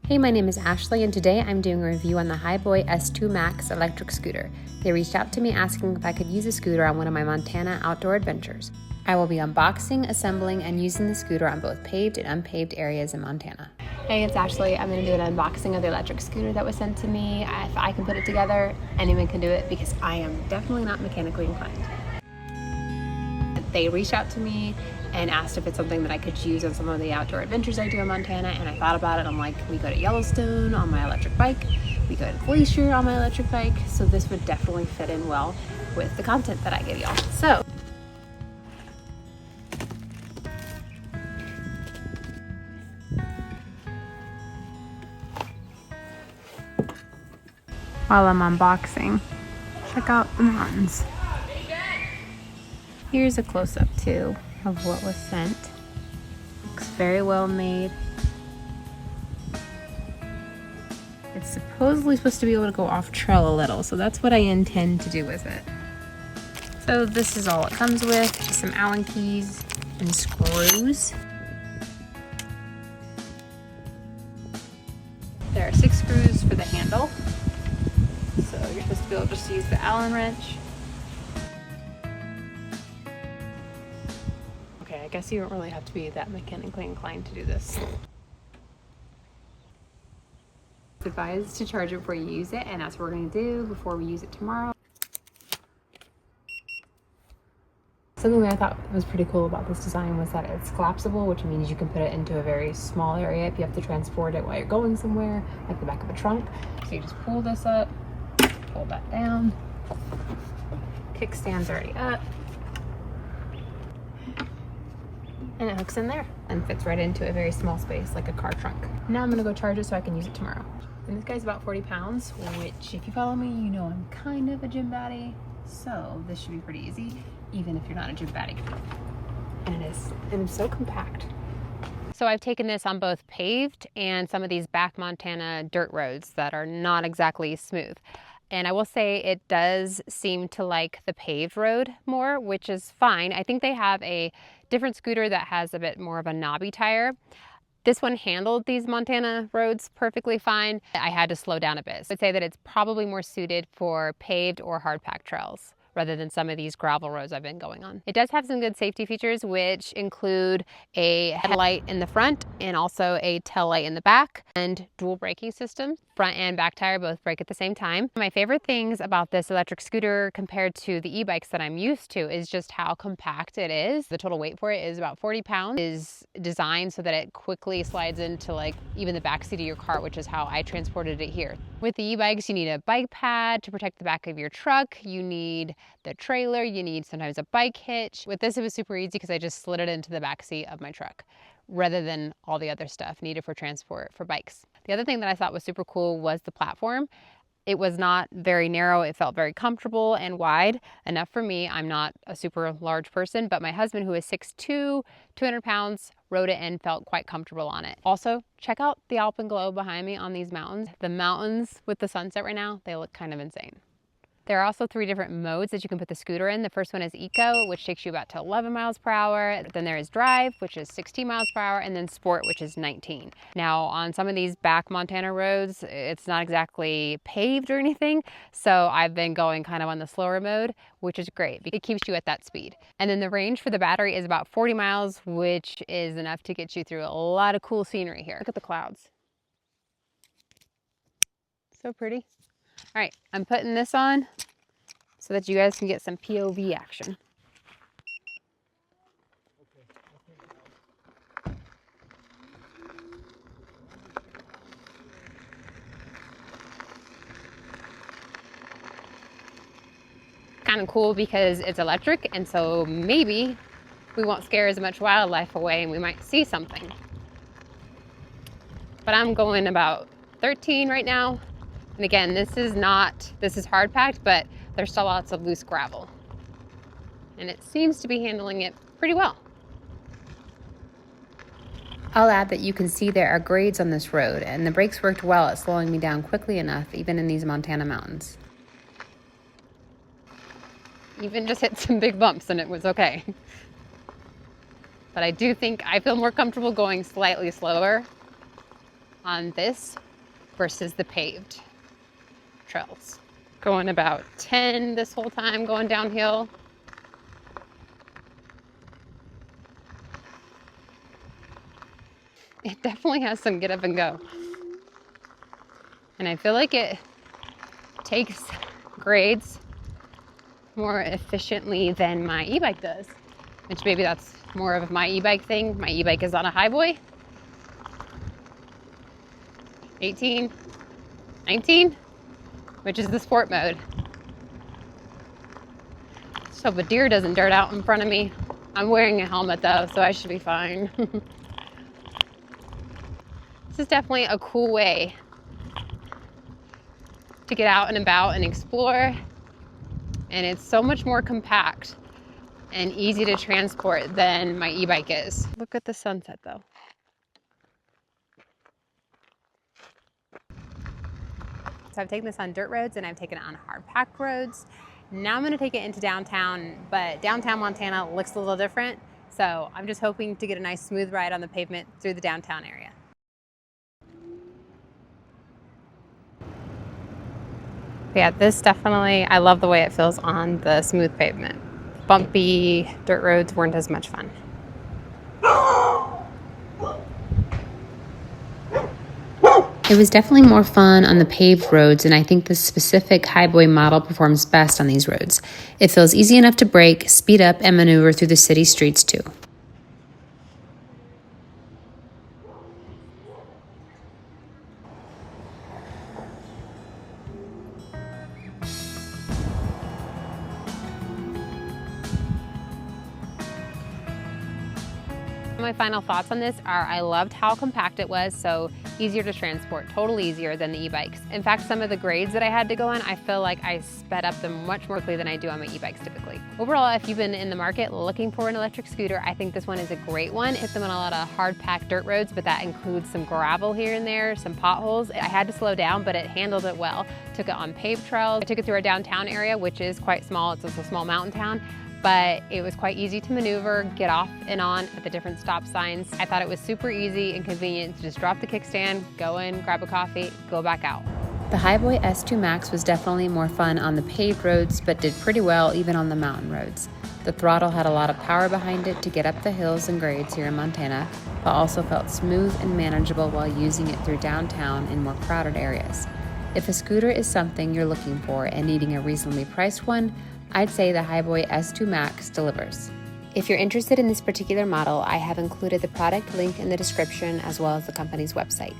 Hey, my name is Ashley, and today I'm doing a review on the Hiboy S2 Max electric scooter. They reached out to me asking if I could use a scooter on one of my Montana outdoor adventures. I will be unboxing, assembling, and using the scooter on both paved and unpaved areas in Montana. Hey, it's Ashley. I'm going to do an unboxing of the electric scooter that was sent to me. If I can put it together, anyone can do it because I am definitely not mechanically inclined. They reached out to me and asked if it's something that I could use on some of the outdoor adventures I do in Montana, and I thought about it. I'm like, we go to Yellowstone on my electric bike, we go to Glacier on my electric bike, so this would definitely fit in well with the content that I give y'all. So while I'm unboxing, check out the mountains. Here's a close-up too of what was sent. Looks very well made. It's supposedly supposed to be able to go off trail a little, so that's what I intend to do with it. So this is all it comes with, just some Allen keys and screws. There are 6 screws for the handle. So you're supposed to be able to just use the Allen wrench. Okay, I guess you don't really have to be that mechanically inclined to do this. It's advised to charge it before you use it, and that's what we're going to do before we use it tomorrow. Something that I thought was pretty cool about this design was that it's collapsible, which means you can put it into a very small area if you have to transport it while you're going somewhere, like the back of a trunk. So you just pull this up, pull that down, kickstand's already up, and it hooks in there and fits right into a very small space like a car trunk. Now I'm gonna go charge it so I can use it tomorrow. And this guy's about 40 pounds, which if you follow me, you know I'm kind of a gym baddie, so this should be pretty easy, even if you're not a gym baddie. And it is, and it's so compact. So I've taken this on both paved and some of these back Montana dirt roads that are not exactly smooth. And I will say it does seem to like the paved road more, which is fine. I think they have a different scooter that has a bit more of a knobby tire. This one handled these Montana roads perfectly fine. I had to slow down a bit. So I'd say that it's probably more suited for paved or hard packed trails rather than some of these gravel roads I've been going on. It does have some good safety features, which include a headlight in the front and also a tail light in the back, and dual braking system. Front and back tire both brake at the same time. My favorite things about this electric scooter compared to the e-bikes that I'm used to is just how compact it is. The total weight for it is about 40 pounds. It is designed so that it quickly slides into like even the back seat of your car, which is how I transported it here. With the e-bikes, you need a bike pad to protect the back of your truck. You need the trailer, you need sometimes a bike hitch. With this, it was super easy because I just slid it into the back seat of my truck rather than all the other stuff needed for transport for bikes. The other thing that I thought was super cool was the platform. It was not very narrow. It felt very comfortable and wide enough for me. I'm not a super large person, but my husband, who is 6'2", 200 pounds, rode it and felt quite comfortable on it. Also, check out the alpenglow behind me on these mountains. The mountains with the sunset right now, they look kind of insane. There are also 3 different modes that you can put the scooter in. The first one is Eco, which takes you about to 11 miles per hour. Then there is Drive, which is 16 miles per hour, and then Sport, which is 19. Now, on some of these back Montana roads, it's not exactly paved or anything, so I've been going kind of on the slower mode, which is great. It keeps you at that speed. And then the range for the battery is about 40 miles, which is enough to get you through a lot of cool scenery here. Look at the clouds. So pretty. All right, I'm putting this on so that you guys can get some POV action. Kind of cool because it's electric, and so maybe we won't scare as much wildlife away and we might see something. But I'm going about 13 right now. And again, this is hard packed, but there's still lots of loose gravel. And it seems to be handling it pretty well. I'll add that you can see there are grades on this road, and the brakes worked well at slowing me down quickly enough, even in these Montana mountains. Even just hit some big bumps and it was okay. But I do think I feel more comfortable going slightly slower on this versus the paved trails. Going about 10 this whole time going downhill. It definitely has some get up and go. And I feel like it takes grades more efficiently than my e-bike does, which maybe that's more of my e-bike thing. My e-bike is on a Hiboy. 18, 19, which is the sport mode. So if a deer doesn't dart out in front of me, I'm wearing a helmet though, so I should be fine. This is definitely a cool way to get out and about and explore. And it's so much more compact and easy to transport than my e-bike is. Look at the sunset though. So I've taken this on dirt roads and I've taken it on hard packed roads. Now I'm gonna take it into downtown, but downtown Montana looks a little different. So I'm just hoping to get a nice smooth ride on the pavement through the downtown area. Yeah, this definitely, I love the way it feels on the smooth pavement. Bumpy dirt roads weren't as much fun. It was definitely more fun on the paved roads, and I think the specific Hiboy model performs best on these roads. It feels easy enough to brake, speed up, and maneuver through the city streets too. My final thoughts on this are I loved how compact it was, so easier to transport, totally easier than the e-bikes. In fact, some of the grades that I had to go on, I feel like I sped up them much more quickly than I do on my e-bikes typically. Overall, if you've been in the market looking for an electric scooter, I think this one is a great one. Hit them on a lot of hard-packed dirt roads, but that includes some gravel here and there, some potholes. I had to slow down, but it handled it well. Took it on paved trails. I took it through our downtown area, which is quite small. It's just a small mountain town. But it was quite easy to maneuver, get off and on at the different stop signs. I thought it was super easy and convenient to just drop the kickstand, go in, grab a coffee, go back out. The Hiboy S2 Max was definitely more fun on the paved roads, but did pretty well even on the mountain roads. The throttle had a lot of power behind it to get up the hills and grades here in Montana, but also felt smooth and manageable while using it through downtown in more crowded areas. If a scooter is something you're looking for and needing a reasonably priced one, I'd say the Hiboy S2 Max delivers. If you're interested in this particular model, I have included the product link in the description as well as the company's website.